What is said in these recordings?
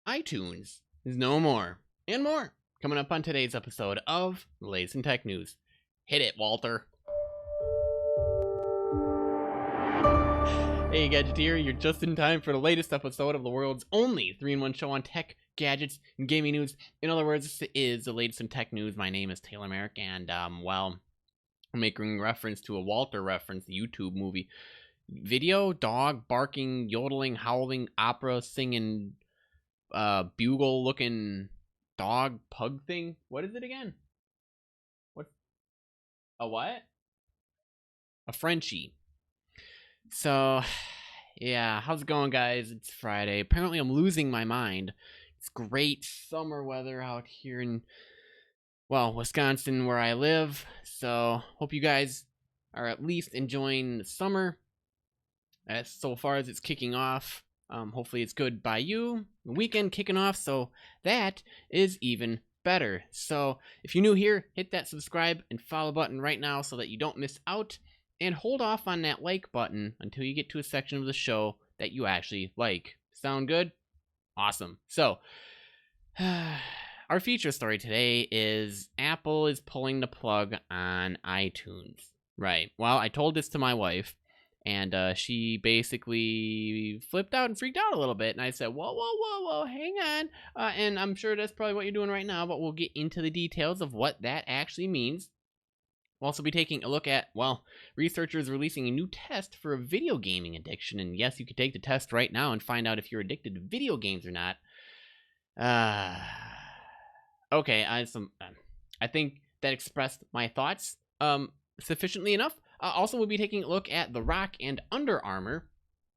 iTunes is no more, and more. Coming up on today's episode of the latest in tech news. Hit it, Walter. Hey, Gadgeteer, you're just in time for the latest episode of the world's only 3-in-1 show on tech, gadgets, and gaming news. In other words, this is the latest in tech news. My name is Taylor Merrick, and, I'm making reference to a Walter reference, the YouTube movie. Video, dog, barking, yodeling, howling, opera, singing, bugle-looking dog pug thing. What is it again? What? A what? A Frenchie. So, yeah, how's it going, guys? It's Friday. Apparently, I'm losing my mind. It's great summer weather out here in, Wisconsin, where I live. So, hope you guys are at least enjoying the summer. As so far as it's kicking off. Hopefully it's good by you. The weekend kicking off, so that is even better. So, if you're new here, hit that subscribe and follow button right now so that you don't miss out. And hold off on that like button until you get to a section of the show that you actually like. Sound good? Awesome. So, our feature story today is Apple is pulling the plug on iTunes. Right. Well, I told this to my wife, and she basically flipped out and freaked out a little bit. And I said, whoa, hang on. And I'm sure that's probably what you're doing right now, but we'll get into the details of what that actually means. We'll also be taking a look at, researchers releasing a new test for a video gaming addiction. And yes, you can take the test right now and find out if you're addicted to video games or not. Okay, I think that expressed my thoughts sufficiently enough. Also, we'll be taking a look at The Rock and Under Armour,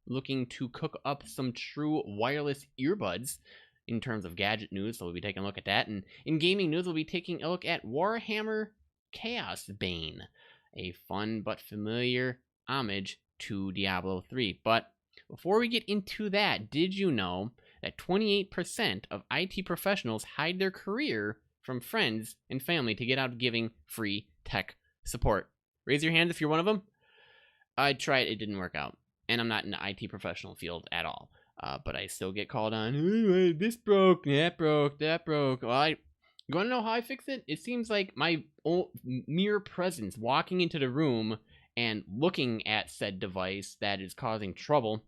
looking to cook up some true wireless earbuds in terms of gadget news. So we'll be taking a look at that. And in gaming news, we'll be taking a look at Warhammer Chaos Bane, a fun but familiar homage to Diablo 3. But before we get into that, did you know that 28% of IT professionals hide their career from friends and family to get out of giving free tech support? Raise your hand if you're one of them. I tried, it didn't work out. And I'm not in the IT professional field at all. But I still get called on, this broke, that broke. Well, you want to know how I fix it? It seems like my mere presence walking into the room and looking at said device that is causing trouble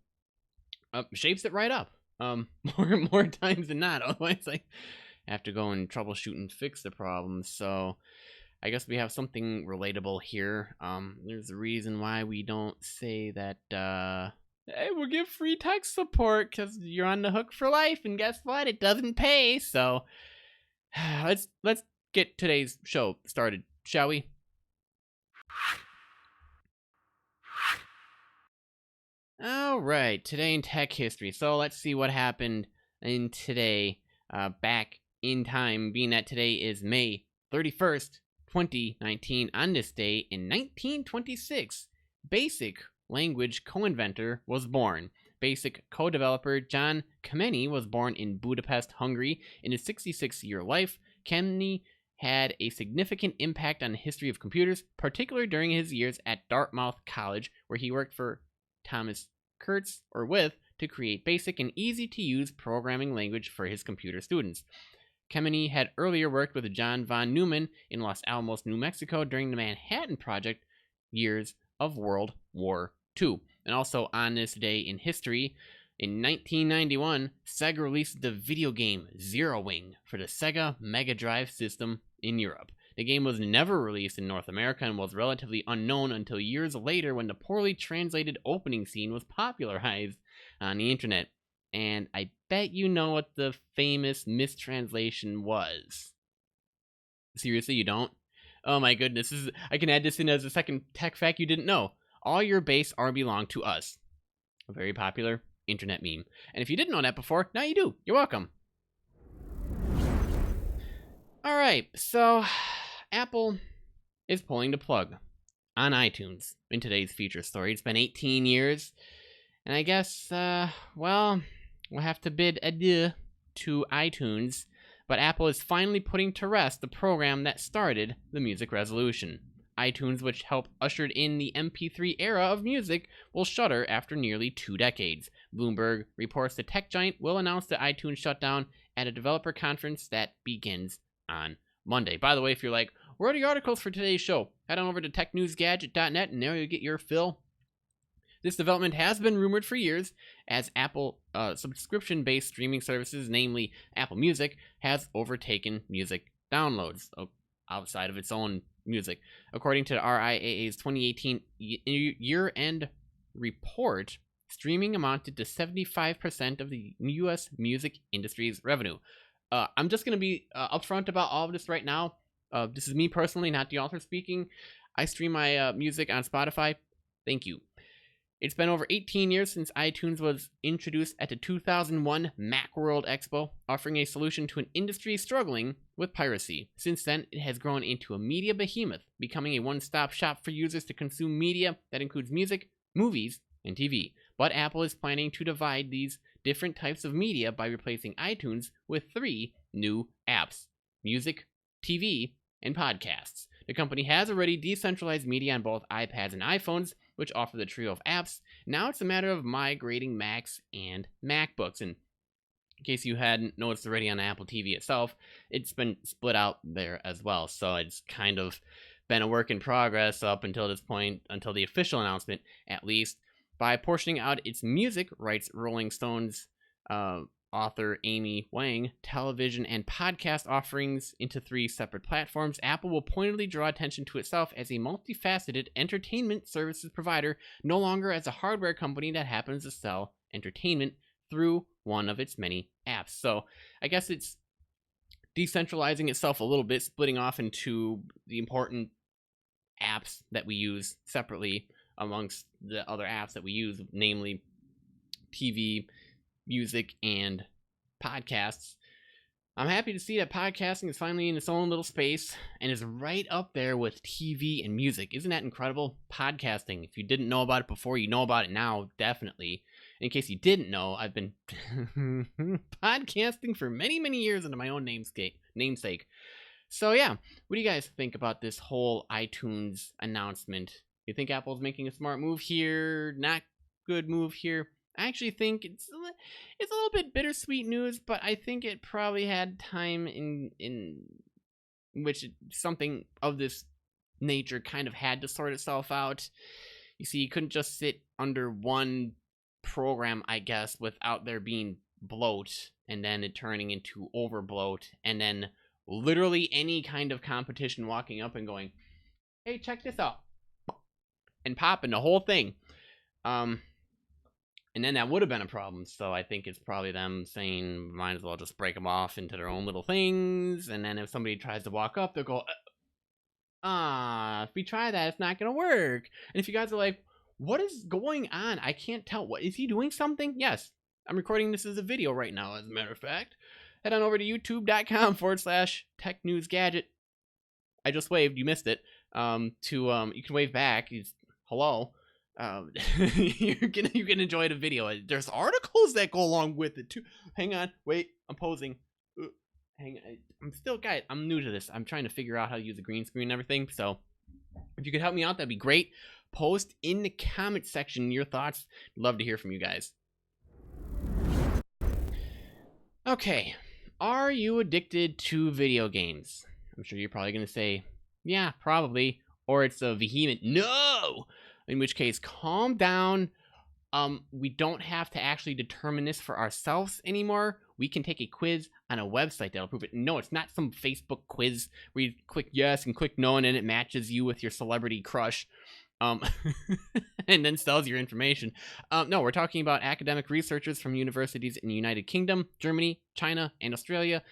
shapes it right up. More times than not. Otherwise, I have to go and troubleshoot and fix the problem. So I guess we have something relatable here. There's a reason why we don't say that, hey, we'll give free tech support because you're on the hook for life. And guess what? It doesn't pay. So let's get today's show started, shall we? All right, today in tech history. So let's see what happened in today, back in time, being that today is May 31st, 2019. On this day in 1926, BASIC language co-inventor was born. BASIC co-developer John Kameny was born in Budapest, Hungary. In his 66-year life, Kameny had a significant impact on the history of computers, particularly during his years at Dartmouth College, where he worked for Thomas Kurtz to create basic and easy-to-use programming language for his computer students. Kameny had earlier worked with John von Neumann in Los Alamos, New Mexico during the Manhattan Project years of World War II. And also on this day in history, in 1991, Sega released the video game Zero Wing for the Sega Mega Drive system in Europe. The game was never released in North America and was relatively unknown until years later when the poorly translated opening scene was popularized on the internet. And I bet you know what the famous mistranslation was. Seriously, you don't? Oh my goodness, I can add this in as a second tech fact you didn't know. All your base are belong to us. A very popular internet meme. And if you didn't know that before, now you do. You're welcome. Alright, so Apple is pulling the plug on iTunes in today's feature story. It's been 18 years, and I guess, we'll have to bid adieu to iTunes, but Apple is finally putting to rest the program that started the music revolution. iTunes, which helped usher in the MP3 era of music, will shutter after nearly 2 decades. Bloomberg reports the tech giant will announce the iTunes shutdown at a developer conference that begins on Monday. By the way, if you're like, where are the articles for today's show? Head on over to TechNewsGadget.net and there you'll get your fill. This development has been rumored for years, as Apple subscription-based streaming services, namely Apple Music, has overtaken music downloads outside of its own music. According to the RIAA's 2018 year-end report, streaming amounted to 75% of the U.S. music industry's revenue. I'm just going to be upfront about all of this right now. This is me personally, not the author speaking. I stream my music on Spotify. Thank you. It's been over 18 years since iTunes was introduced at the 2001 Macworld Expo, offering a solution to an industry struggling with piracy. Since then, it has grown into a media behemoth, becoming a one-stop shop for users to consume media that includes music, movies, and TV. But Apple is planning to divide these different types of media by replacing iTunes with 3 new apps: music, TV, and podcasts. The company has already decentralized media on both iPads and iPhones, which offer the trio of apps. Now it's a matter of migrating Macs and MacBooks. And in case you hadn't noticed already on Apple TV itself, it's been split out there as well. So it's kind of been a work in progress up until this point, until the official announcement, at least. By portioning out its music, writes Rolling Stone's author Amy Wang, television and podcast offerings into 3 separate platforms, Apple will pointedly draw attention to itself as a multifaceted entertainment services provider, no longer as a hardware company that happens to sell entertainment through one of its many apps. So I guess it's decentralizing itself a little bit, splitting off into the important apps that we use separately amongst the other apps that we use, namely TV, music, and podcasts. I'm happy to see that podcasting is finally in its own little space and is right up there with TV and music. Isn't that incredible? Podcasting, if you didn't know about it before, you know about it now, definitely. In case you didn't know, I've been podcasting for many, many years under my own namesake. So yeah, what do you guys think about this whole iTunes announcement? You think Apple's making a smart move here? Not good move here? I actually think it's a little bit bittersweet news, but I think it probably had time in which something of this nature kind of had to sort itself out. You see, you couldn't just sit under one program, I guess, without there being bloat, and then it turning into overbloat, and then literally any kind of competition walking up and going, hey, check this out, and popping the whole thing. And then that would have been a problem. So I think it's probably them saying, might as well just break them off into their own little things. And then if somebody tries to walk up, they'll go, if we try that, it's not going to work. And if you guys are like, what is going on? I can't tell. What is he doing something? Yes, I'm recording this as a video right now, as a matter of fact. Head on over to youtube.com/TechNewsGadget. I just waved, you missed it. You can wave back. Hello. You can enjoy the video. There's articles that go along with it too. Hang on, wait, I'm posing. Hang on, guys, I'm new to this. I'm trying to figure out how to use a green screen and everything. So if you could help me out, that'd be great. Post in the comment section your thoughts. Love to hear from you guys. Okay, are you addicted to video games? I'm sure you're probably gonna say, yeah, probably, or it's a vehement no. In which case, calm down. We don't have to actually determine this for ourselves anymore. We can take a quiz on a website that'll prove it. No, it's not some Facebook quiz where you click yes and click no, and then it matches you with your celebrity crush, and then sells your information. No, we're talking about academic researchers from universities in the United Kingdom, Germany, China, and Australia,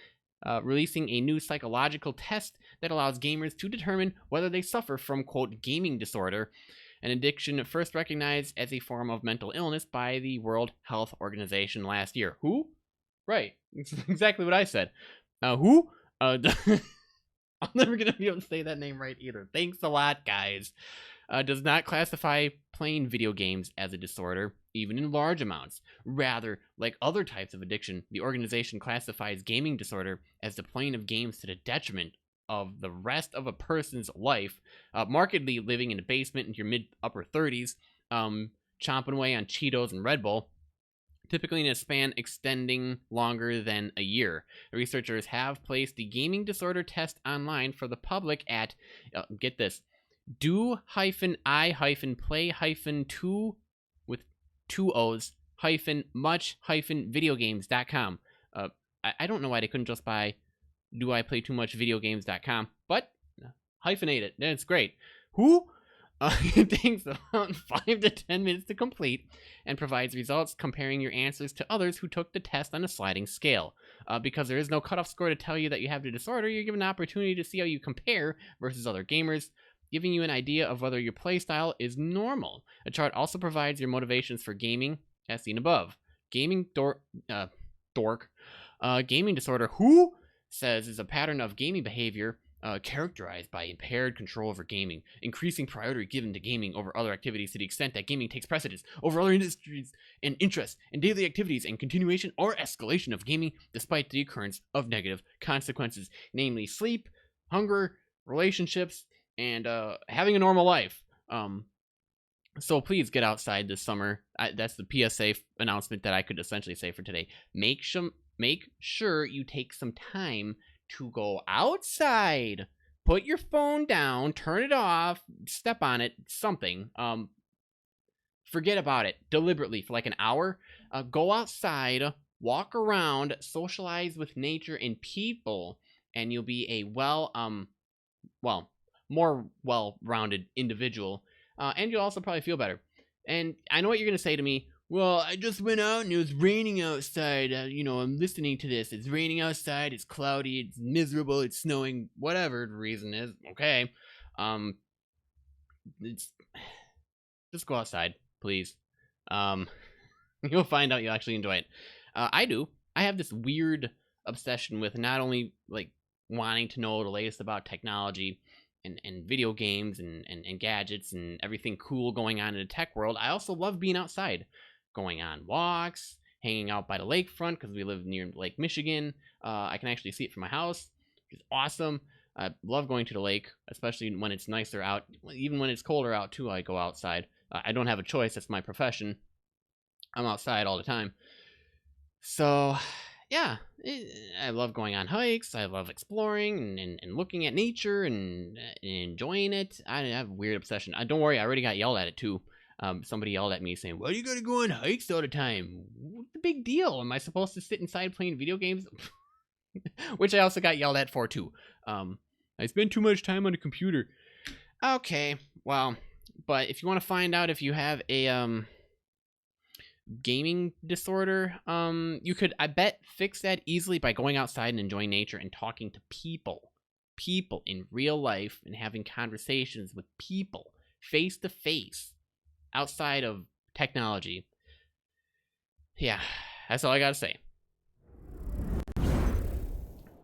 releasing a new psychological test that allows gamers to determine whether they suffer from, quote, gaming disorder, an addiction first recognized as a form of mental illness by the World Health Organization last year. Who? Right. It's exactly what I said. Who? I'm never going to be able to say that name right either. Thanks a lot, guys. Does not classify playing video games as a disorder, even in large amounts. Rather, like other types of addiction, the organization classifies gaming disorder as the playing of games to the detriment of the rest of a person's life, markedly living in a basement in your mid-upper 30s, chomping away on Cheetos and Red Bull, typically in a span extending longer than a year. The researchers have placed the gaming disorder test online for the public at, get this, do-I-play-2 with 2 O's much-videogames.com. I don't know why they couldn't just buy do-I-play-too-much-videogames.com, but hyphenate it. That's great. Who? It takes about 5 to 10 minutes to complete and provides results comparing your answers to others who took the test on a sliding scale. Because there is no cutoff score to tell you that you have the disorder, you're given an opportunity to see how you compare versus other gamers, giving you an idea of whether your playstyle is normal. A chart also provides your motivations for gaming, as seen above. Gaming gaming disorder, who says, is a pattern of gaming behavior characterized by impaired control over gaming, increasing priority given to gaming over other activities to the extent that gaming takes precedence over other industries and interests and daily activities, and continuation or escalation of gaming despite the occurrence of negative consequences, namely sleep, hunger, relationships, and having a normal life. So please get outside this summer. That's the PSA announcement that I could essentially say for today. Make sure you take some time to go outside. Put your phone down, turn it off, step on it, something. Forget about it deliberately for like an hour. Go outside, walk around, socialize with nature and people, and you'll be a more well-rounded individual. And you'll also probably feel better. And I know what you're going to say to me. Well, I just went out and it was raining outside. I'm listening to this. It's raining outside. It's cloudy. It's miserable. It's snowing. Whatever the reason is. Okay. Just go outside, please. You'll find out you'll actually enjoy it. I do. I have this weird obsession with not only like wanting to know the latest about technology and video games and gadgets and everything cool going on in the tech world. I also love being outside, going on walks, hanging out by the lakefront because we live near Lake Michigan. I can actually see it from my house. It's awesome. I love going to the lake, especially when it's nicer out. Even when it's colder out, too, I go outside. I don't have a choice. That's my profession. I'm outside all the time. So, yeah, I love going on hikes. I love exploring and looking at nature and enjoying it. I have a weird obsession. Don't worry, I already got yelled at it, too. Somebody yelled at me saying, why do you gotta go on hikes all the time? What's the big deal? Am I supposed to sit inside playing video games? Which I also got yelled at for, too. I spend too much time on a computer. Okay, well, but if you want to find out if you have a gaming disorder, you could, I bet, fix that easily by going outside and enjoying nature and talking to people in real life and having conversations with people face to face outside of technology. Yeah, that's all I gotta say.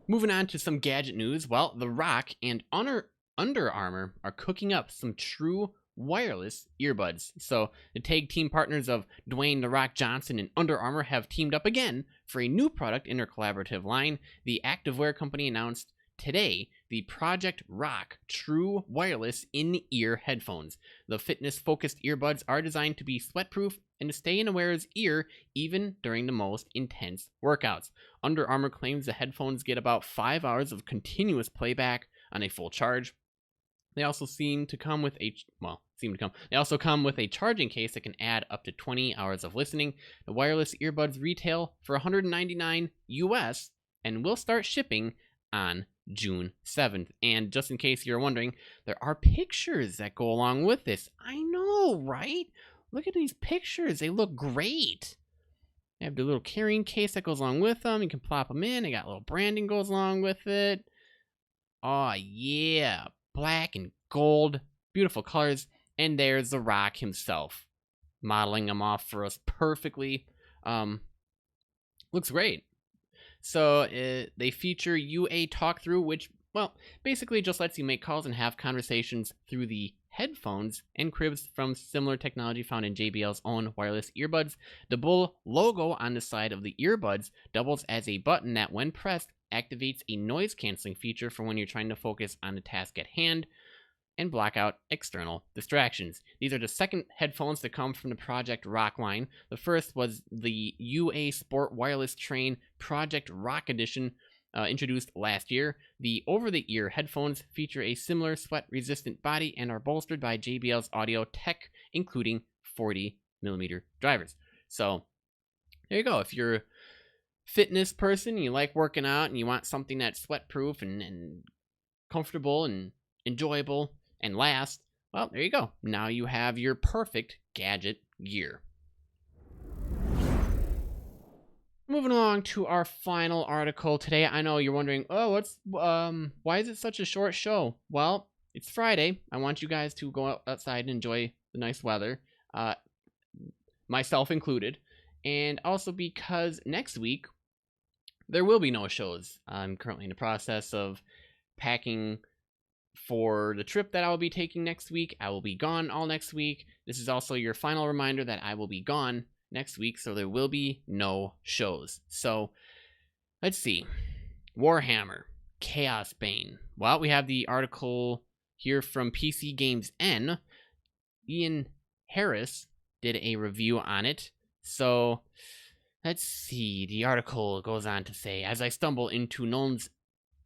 Moving on to some gadget news. Well, The Rock and Under Armour are cooking up some true wireless earbuds. So the tag team partners of Dwayne "The Rock" Johnson and Under Armour have teamed up again for a new product in their collaborative line. The activewear company announced today the Project Rock True Wireless In-Ear Headphones. The fitness-focused earbuds are designed to be sweat-proof and to stay in the wearer's ear even during the most intense workouts. Under Armour claims the headphones get about 5 hours of continuous playback on a full charge. They also come with a charging case that can add up to 20 hours of listening. The wireless earbuds retail for $199 US and will start shipping on June 7th. And just in case you're wondering, there are pictures that go along with this. I know, right? Look at these pictures. They look great. They have the little carrying case that goes along with them. You can plop them in. They got little branding goes along with it. Oh, yeah. Black and gold. Beautiful colors. And there's The Rock himself, modeling them off for us perfectly. Looks great. So they feature UA talk-through, which, well, basically just lets you make calls and have conversations through the headphones and cribs from similar technology found in JBL's own wireless earbuds. The bull logo on the side of the earbuds doubles as a button that, when pressed, activates a noise canceling feature for when you're trying to focus on the task at hand and block out external distractions. These are the second headphones to come from the Project Rock line. The first was the UA Sport Wireless Train Project Rock Edition, introduced last year. The over-the-ear headphones feature a similar sweat-resistant body and are bolstered by JBL's audio tech, including 40mm drivers. So there you go. If you're a fitness person, you like working out, and you want something that's sweat-proof and comfortable and enjoyable and lasts, well, there you go. Now you have your perfect gadget gear. Moving along to our final article today. I know you're wondering, oh, why is it such a short show? Well, it's Friday. I want you guys to go outside and enjoy the nice weather, myself included, and also because next week there will be no shows. I'm currently in the process of packing for the trip that I will be taking next week. I will be gone all next week. This is also your final reminder that I will be gone next week, so there will be no shows. So let's see. Warhammer, Chaos Bane. Well, we have the article here from PC Games N. Ian Harris did a review on it. So let's see. The article goes on to say, as I stumble into Nuln's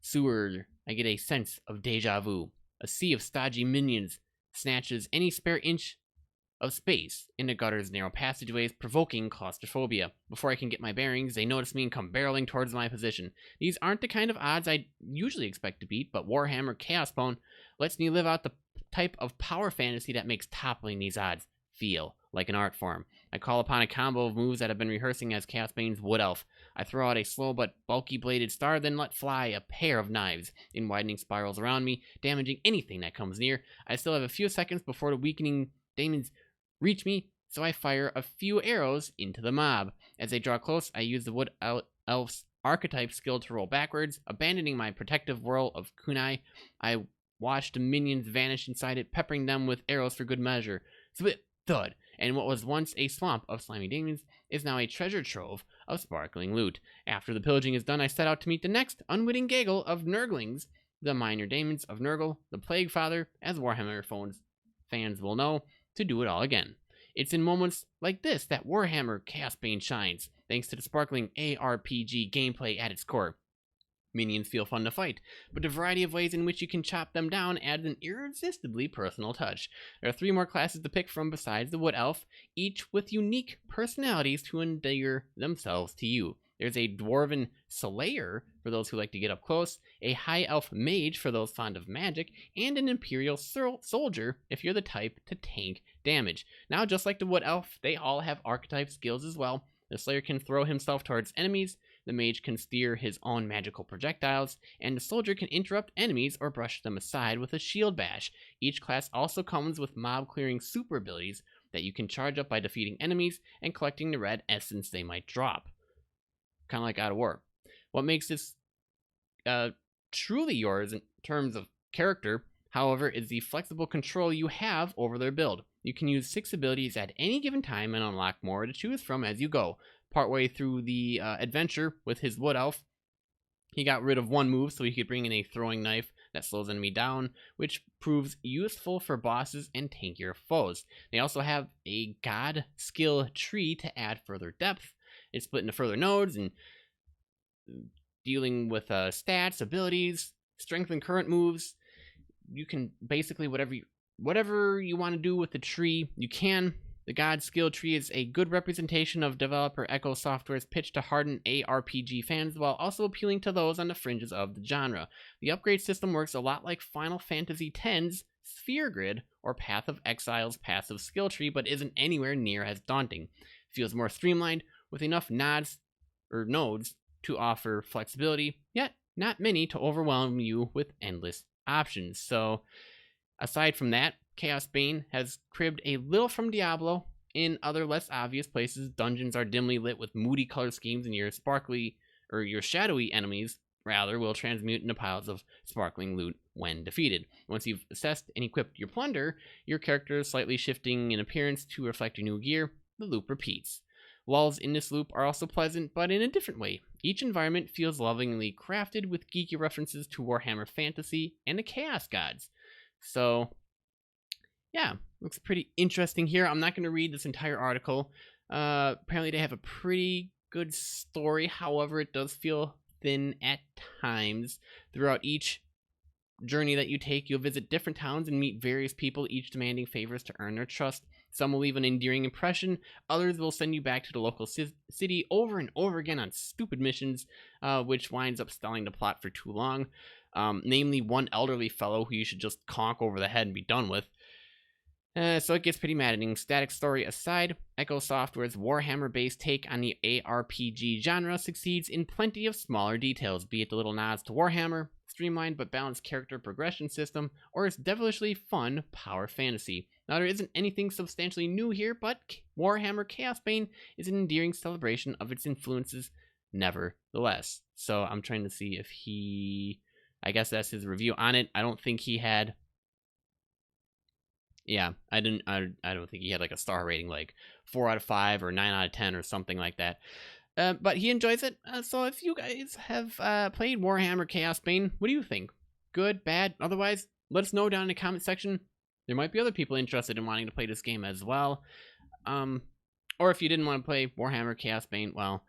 sewer, I get a sense of deja vu. A sea of stodgy minions snatches any spare inch of space in the gutter's narrow passageways, provoking claustrophobia. Before I can get my bearings, they notice me and come barreling towards my position. These aren't the kind of odds I usually expect to beat, but Warhammer Chaos Bane lets me live out the type of power fantasy that makes toppling these odds feel like an art form. I call upon a combo of moves that I've been rehearsing as Chaos Bane's Wood Elf. I throw out a slow but bulky bladed star, then let fly a pair of knives in widening spirals around me, damaging anything that comes near. I still have a few seconds before the weakening demons reach me, so I fire a few arrows into the mob. As they draw close, I use the Wood Elf's archetype skill to roll backwards. Abandoning my protective whirl of kunai, I watch the minions vanish inside it, peppering them with arrows for good measure. Spit, thud, and what was once a swamp of slimy demons is now a treasure trove of sparkling loot. After the pillaging is done, I set out to meet the next unwitting gaggle of Nurglings, the minor demons of Nurgle, the Plague Father, as Warhammer fans will know, to do it all again. It's in moments like this that Warhammer Chaos Bane shines, thanks to the sparkling ARPG gameplay at its core. Minions feel fun to fight, but the variety of ways in which you can chop them down adds an irresistibly personal touch. There are 3 more classes to pick from besides the Wood Elf, each with unique personalities to endear themselves to you. There's a Dwarven Slayer for those who like to get up close, a High Elf Mage for those fond of magic, and an Imperial Soldier if you're the type to tank damage. Now, just like the Wood Elf, they all have archetype skills as well. The Slayer can throw himself towards enemies, the Mage can steer his own magical projectiles, and the Soldier can interrupt enemies or brush them aside with a shield bash. Each class also comes with mob clearing super abilities that you can charge up by defeating enemies and collecting the red essence they might drop. Kind of like God of War. What makes this truly yours in terms of character, however, is the flexible control you have over their build. You can use 6 abilities at any given time and unlock more to choose from as you go. Partway through the adventure with his Wood Elf, he got rid of 1 move so he could bring in a throwing knife that slows enemy down, which proves useful for bosses and tankier foes. They also have a god skill tree to add further depth. It's split into further nodes and dealing with stats, abilities, strength and current moves. You can basically whatever you want to do with the tree, you can. The God skill tree is a good representation of developer Echo Software's pitch to hardened ARPG fans while also appealing to those on the fringes of the genre. The upgrade system works a lot like Final Fantasy X's Sphere Grid or Path of Exile's passive skill tree, but isn't anywhere near as daunting. It feels more streamlined, with enough nodes to offer flexibility, yet not many to overwhelm you with endless options. So, aside from that, Chaos Bane has cribbed a little from Diablo. In other less obvious places, dungeons are dimly lit with moody color schemes, and your shadowy enemies will transmute into piles of sparkling loot when defeated. Once you've assessed and equipped your plunder, your character is slightly shifting in appearance to reflect your new gear. The loop repeats. Walls in this loop are also pleasant, but in a different way. Each environment feels lovingly crafted with geeky references to Warhammer Fantasy and the Chaos Gods. So, yeah, looks pretty interesting here. I'm not going to read this entire article. Apparently they have a pretty good story. However, it does feel thin at times. Throughout each journey that you take, you'll visit different towns and meet various people, each demanding favors to earn their trust. Some will leave an endearing impression. Others will send you back to the local city over and over again on stupid missions, which winds up stalling the plot for too long. Namely, one elderly fellow who you should just conk over the head and be done with. So it gets pretty maddening. Static story aside, Echo Software's Warhammer-based take on the ARPG genre succeeds in plenty of smaller details, be it the little nods to Warhammer, streamlined but balanced character progression system, or its devilishly fun power fantasy. Now, there isn't anything substantially new here, but Warhammer Chaosbane is an endearing celebration of its influences nevertheless. So I'm trying to see if I guess that's his review on it. I don't think he had... Yeah, I don't think he had like a star rating, like 4 out of 5 or 9 out of 10 or something like that. But he enjoys it. So if you guys have played Warhammer Chaosbane, what do you think? Good, bad, otherwise? Let us know down in the comment section. There might be other people interested in wanting to play this game as well. Or if you didn't want to play Warhammer Chaosbane, well,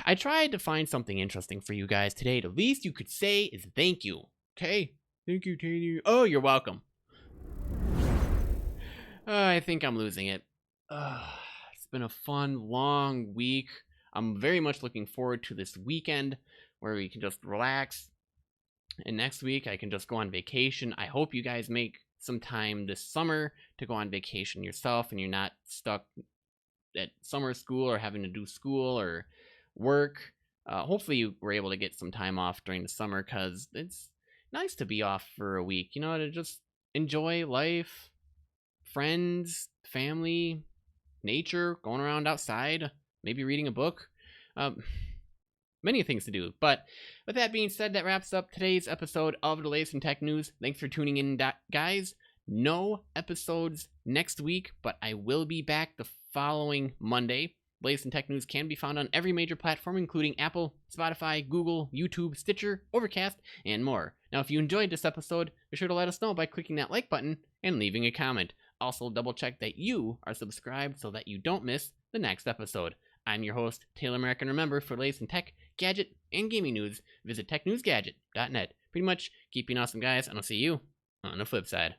I tried to find something interesting for you guys today. The least you could say is thank you. Okay? Thank you, Taney. Oh, you're welcome. I think I'm losing it. It's been a fun, long week. I'm very much looking forward to this weekend where we can just relax. And next week, I can just go on vacation. I hope you guys make some time this summer to go on vacation yourself and you're not stuck at summer school or having to do school or work. Hopefully you were able to get some time off during the summer because it's nice to be off for a week, you know, to just enjoy life. Friends, family, nature, going around outside, maybe reading a book. Many things to do. But with that being said, that wraps up today's episode of the latest in tech news. Thanks for tuning in, guys. No episodes next week, but I will be back the following Monday. Latest in tech news can be found on every major platform, including Apple, Spotify, Google, YouTube, Stitcher, Overcast, and more. Now, if you enjoyed this episode, be sure to let us know by clicking that like button and leaving a comment. Also, double check that you are subscribed so that you don't miss the next episode. I'm your host, Taylor Merrick, and remember, for latest in tech, gadget, and gaming news, visit TechNewsGadget.net. Pretty much, keep being awesome, guys, and I'll see you on the flip side.